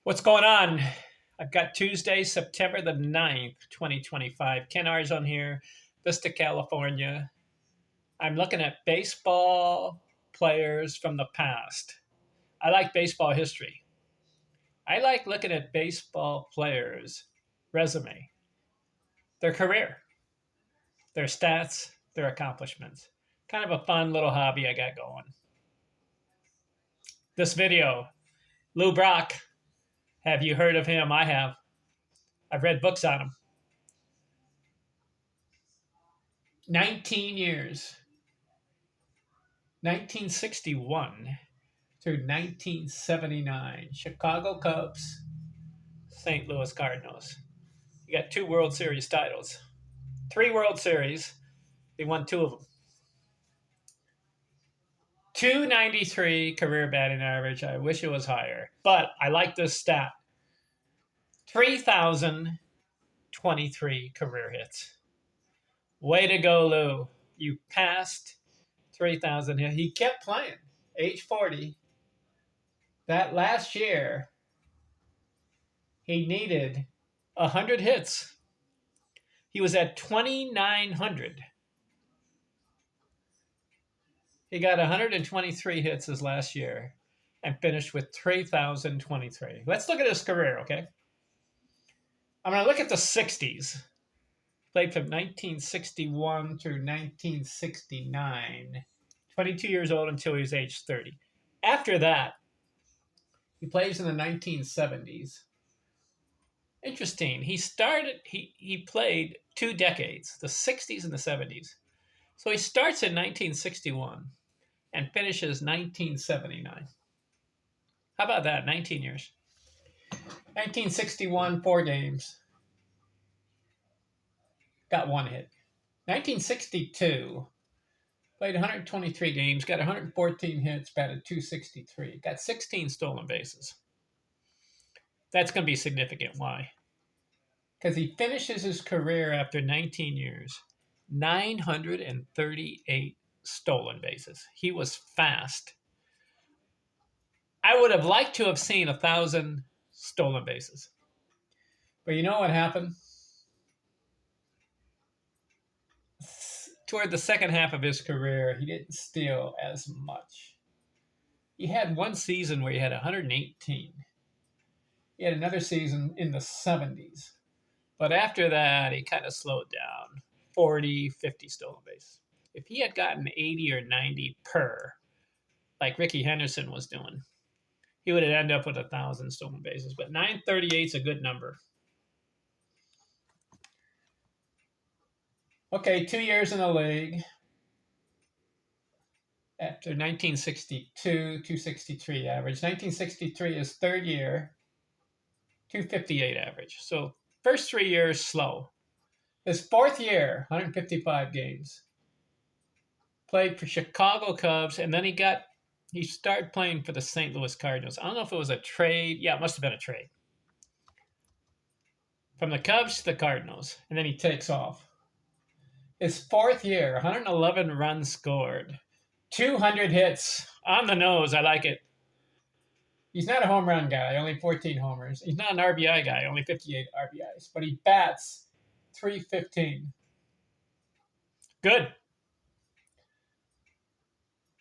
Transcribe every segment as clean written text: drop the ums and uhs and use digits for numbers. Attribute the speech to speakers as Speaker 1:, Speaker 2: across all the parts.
Speaker 1: What's going on? I've got Tuesday, September the 9th, 2025. Ken R's on here, Vista, California. I'm looking at baseball players from the past. I like baseball history. I like looking at baseball players' resume, their career, their stats, their accomplishments. Kind of a fun little hobby I got going. This video, Lou Brock. Have you heard of him? I have. I've read books on him. 19 years. 1961 through 1979. Chicago Cubs, St. Louis Cardinals. You got two World Series titles, three World Series. They won two of them. 293 career batting average. I wish it was higher, but I like this stat. 3,023 career hits. Way to go, Lou. You passed 3,000 hits. He kept playing. Age 40. That last year, he needed 100 hits. He was at 2,900. He got 123 hits his last year and finished with 3,023. Let's look at his career, okay? I'm going to look at the 60s. Played from 1961 through 1969. 22 years old until he was age 30. After that, he plays in the 1970s. Interesting. He played 2 decades, the 60s and the 70s. So he starts in 1961 and finishes 1979. How about that? 19 years. 1961, 4 games. Got 1 hit. 1962, played 123 games, got 114 hits, batted .263. Got 16 stolen bases. That's going to be significant. Why? Because he finishes his career after 19 years, 938 stolen bases. He was fast. I would have liked to have seen 1,000 stolen bases. But you know what happened? Toward the second half of his career, he didn't steal as much. He had one season where he had 118. He had another season in the 70s. But after that, he kind of slowed down. 40, 50 stolen bases. If he had gotten 80 or 90 per, like Ricky Henderson was doing, he would have ended up with 1,000 stolen bases. But 938 is a good number. Okay, 2 years in the league. After 1962, 263 average. 1963 is third year, 258 average. So first 3 years, slow. His fourth year, 155 games. Played for Chicago Cubs, and then he started playing for the St. Louis Cardinals. I don't know if it was a trade. Yeah, it must have been a trade. From the Cubs to the Cardinals, and then he takes off. His fourth year, 111 runs scored. 200 hits. On the nose, I like it. He's not a home run guy, only 14 homers. He's not an RBI guy, only 58 RBIs. But he bats .315. Good.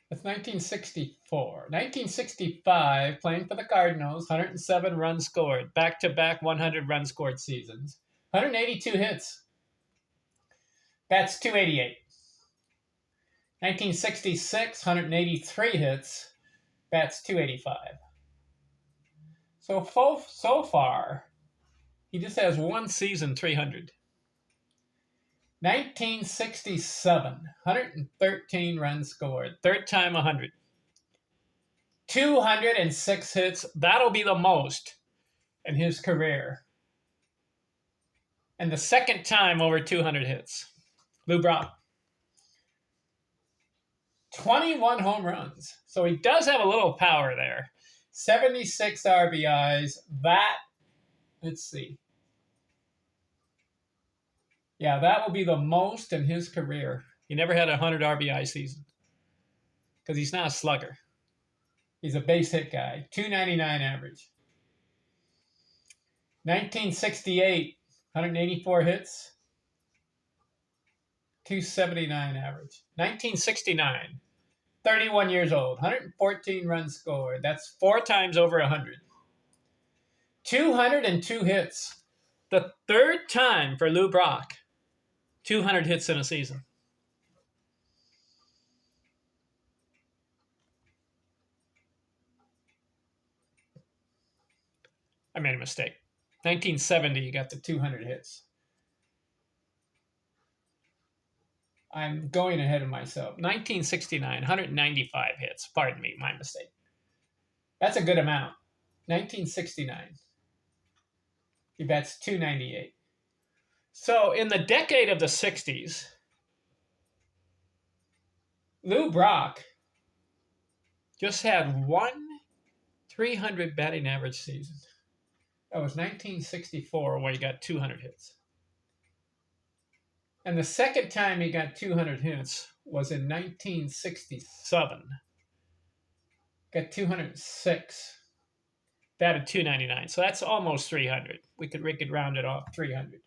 Speaker 1: That's 1964. 1965, playing for the Cardinals, 107 runs scored. Back-to-back 100 run scored seasons. 182 hits. Bats .288. 1966, 183 hits. Bats .285. So far, he just has one season, 300. 1967, 113 runs scored. Third time 100. 206 hits. That'll be the most in his career. And the second time over 200 hits. Lou Brock. 21 home runs. So he does have a little power there. 76 RBIs. Let's see. Yeah, that will be the most in his career. He never had a 100 RBI season because he's not a slugger. He's a base hit guy. .299 average. 1968, 184 hits, 279 average. 1969, 31 years old, 114 runs scored. That's 4 times over 100. 202 hits. The third time for Lou Brock, 200 hits in a season. I made a mistake. 1970, you got the 200 hits. I'm going ahead of myself. 1969, 195 hits. Pardon me, my mistake. That's a good amount. 1969. He bats 298. So in the decade of the 60s, Lou Brock just had one 300 batting average season. That was 1964, where he got 200 hits. And the second time he got 200 hits was in 1967. Got 206. Batted 299. So that's almost 300. We could round it off 300.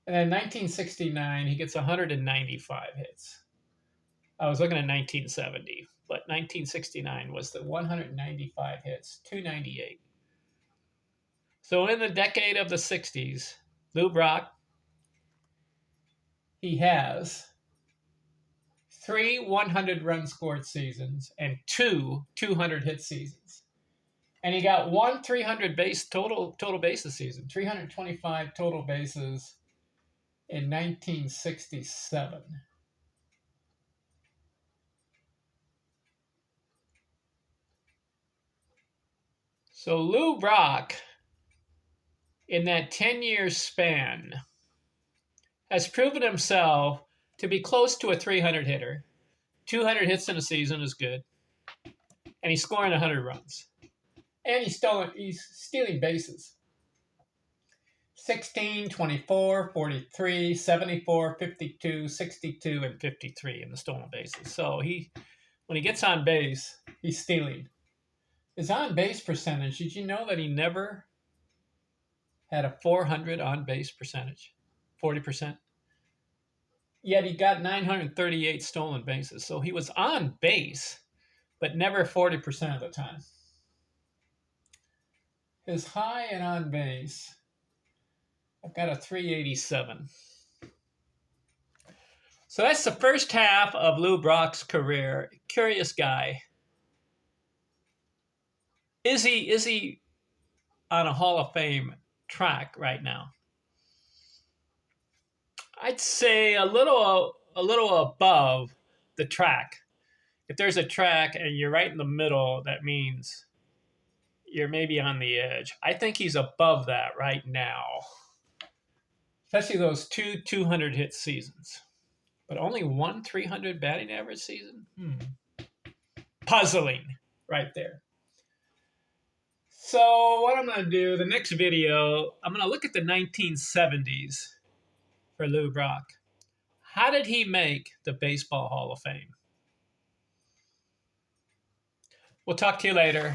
Speaker 1: And then 1969, he gets 195 hits. I was looking at 1970, but 1969 was the 195 hits, 298. So in the decade of the 60s, Lou Brock, he has 3 100-run scored seasons and 2 200-hit seasons. And he got 1 300 base total bases season, 325 total bases in 1967. So Lou Brock, in that 10-year span, has proven himself to be close to a 300 hitter. 200 hits in a season is good. And he's scoring 100 runs. And he's stealing bases. 16, 24, 43, 74, 52, 62, and 53 in the stolen bases. So when he gets on base, he's stealing. His on-base percentage, did you know that he never had a 400 on-base percentage? 40%. Yet he got 938 stolen bases. So he was on base, but never 40% of the time. His high and on base, I've got a 387. So that's the first half of Lou Brock's career. Curious guy. Is he on a Hall of Fame track right now? I'd say a little above the track. If there's a track and you're right in the middle, that means you're maybe on the edge. I think he's above that right now. Especially those 2 200-hit seasons. But only 1 300 batting average season? Puzzling right there. So what I'm going to do, the next video, I'm going to look at the 1970s for Lou Brock. How did he make the Baseball Hall of Fame? We'll talk to you later.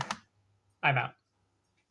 Speaker 1: I'm out.